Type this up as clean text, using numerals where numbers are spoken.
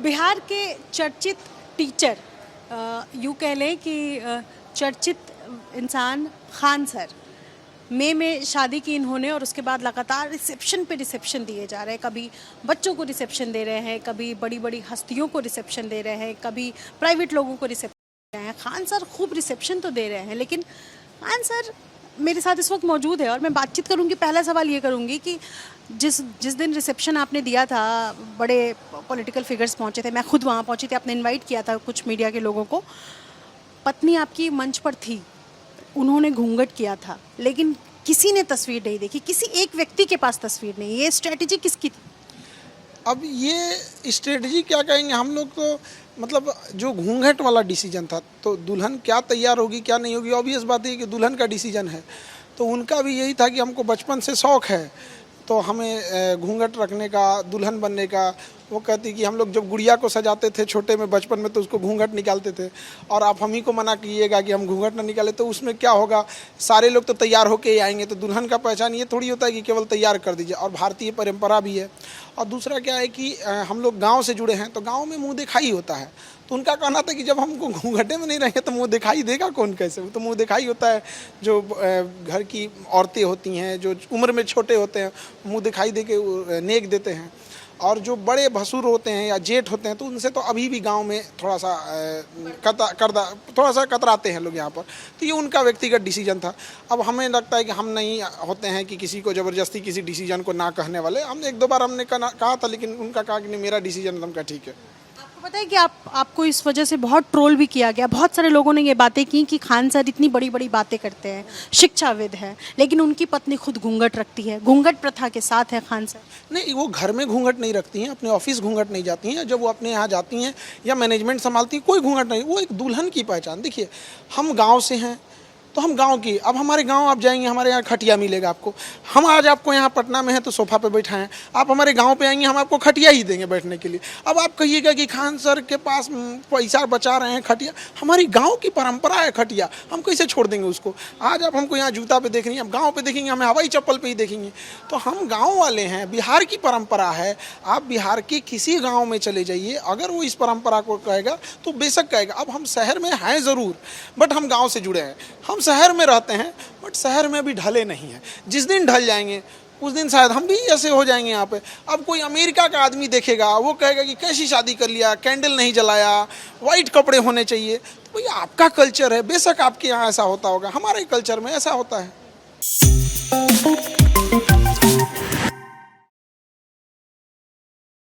बिहार के चर्चित टीचर, यूँ कह लें कि चर्चित इंसान खान सर, मई में शादी की इन्होंने और उसके बाद लगातार रिसेप्शन पे रिसेप्शन दिए जा रहे हैं। कभी बच्चों को रिसेप्शन दे रहे हैं, कभी बड़ी बड़ी हस्तियों को रिसेप्शन दे रहे हैं, कभी प्राइवेट लोगों को रिसेप्शन दे रहे हैं। खान सर खूब रिसेप्शन तो दे रहे हैं, लेकिन खान सर मेरे साथ इस वक्त मौजूद है और मैं बातचीत करूंगी। पहला सवाल ये करूंगी कि जिस जिस दिन रिसेप्शन आपने दिया था, बड़े पॉलिटिकल फिगर्स पहुंचे थे, मैं खुद वहाँ पहुंची थी, आपने इनवाइट किया था कुछ मीडिया के लोगों को। पत्नी आपकी मंच पर थी, उन्होंने घूंघट किया था, लेकिन किसी ने तस्वीर नहीं देखी, किसी एक व्यक्ति के पास तस्वीर नहीं। ये स्ट्रेटजी किसकी थी? अब ये स्ट्रेटजी क्या कहेंगे हम लोग, तो मतलब जो घूंघट वाला डिसीजन था, तो दुल्हन क्या तैयार होगी क्या नहीं होगी, ऑब्वियस बात है कि दुल्हन का डिसीजन है। तो उनका भी यही था कि हमको बचपन से शौक़ है, तो हमें घूंघट रखने का, दुल्हन बनने का। वो कहती कि हम लोग जब गुड़िया को सजाते थे छोटे में बचपन में, तो उसको घूंघट निकालते थे, और आप हम ही को मना कीजिएगा कि हम घूंघट ना निकाले, तो उसमें क्या होगा, सारे लोग तो तैयार होके ही आएंगे। तो दुल्हन का पहचान ये थोड़ी होता है कि केवल तैयार कर दीजिए, और भारतीय परंपरा भी है। और दूसरा क्या है कि हम लोग गाँव से जुड़े हैं, तो गाँव में मुँह दिखाई होता है। तो उनका कहना था कि जब हमको घूंघटे में नहीं रहेंगे तो मुँह दिखाई देगा कौन कैसे? वो तो मुँह दिखाई होता है जो घर की औरतें होती हैं, जो उम्र में छोटे होते हैं, मुँह दिखाई दे के नेक देते हैं। और जो बड़े भसुर होते हैं या जेठ होते हैं, तो उनसे तो अभी भी गांव में थोड़ा सा कतराते हैं लोग यहाँ पर। तो ये उनका व्यक्तिगत डिसीजन था। अब हमें लगता है कि हम नहीं होते हैं कि किसी को ज़बरदस्ती किसी डिसीजन को ना कहने वाले। हमने एक दो बार हमने कहा था, लेकिन उनका कहा कि नहीं, मेरा डिसीजन उनका ठीक है। आपको पता है कि आपको इस वजह से बहुत ट्रोल भी किया गया। बहुत सारे लोगों ने ये बातें की कि खान सर इतनी बड़ी बड़ी बातें करते हैं, शिक्षाविद है, लेकिन उनकी पत्नी खुद घूंघट रखती है, घूंघट प्रथा के साथ है खान सर। नहीं, वो घर में घूंघट नहीं रखती हैं, अपने ऑफिस घूंघट नहीं जाती हैं, जब वो अपने यहाँ जाती हैं या मैनेजमेंट संभालती हैं, कोई घूंघट नहीं। वो एक दुल्हन की पहचान। देखिए, हम गाँव से हैं तो हम गांव की, अब हमारे गांव आप जाएंगे, हमारे यहाँ खटिया मिलेगा आपको। हम आज आपको यहाँ पटना में हैं तो सोफा पे बैठा हैं, आप हमारे गांव पे आएंगे, हम आपको खटिया ही देंगे बैठने के लिए। अब आप कहिएगा कि खान सर के पास पैसा बचा रहे हैं, खटिया, हमारी गांव की परंपरा है खटिया, हम कैसे छोड़ देंगे उसको? आज आप हमको यहाँ जूता पे देखेंगे, हम गाँव पे देखेंगे, हमें हवाई चप्पल पे ही देखेंगे। तो हम गाँव वाले हैं, बिहार की परंपरा है। आप बिहार के किसी गाँव में चले जाइए, अगर वो इस परंपरा को कहेगा तो बेशक कहेगा। अब हम शहर में हैं ज़रूर, बट हम गाँव से जुड़े हैं। हम शहर में रहते हैं, बट शहर में भी ढले नहीं हैं। जिस दिन ढल जाएंगे उस दिन शायद हम भी ऐसे हो जाएंगे यहाँ पे। अब कोई अमेरिका का आदमी देखेगा, वो कहेगा कि कैसी शादी कर लिया, कैंडल नहीं जलाया, वाइट कपड़े होने चाहिए। तो भैया, आपका कल्चर है, बेशक आपके यहाँ ऐसा होता होगा, हमारे कल्चर में ऐसा होता है।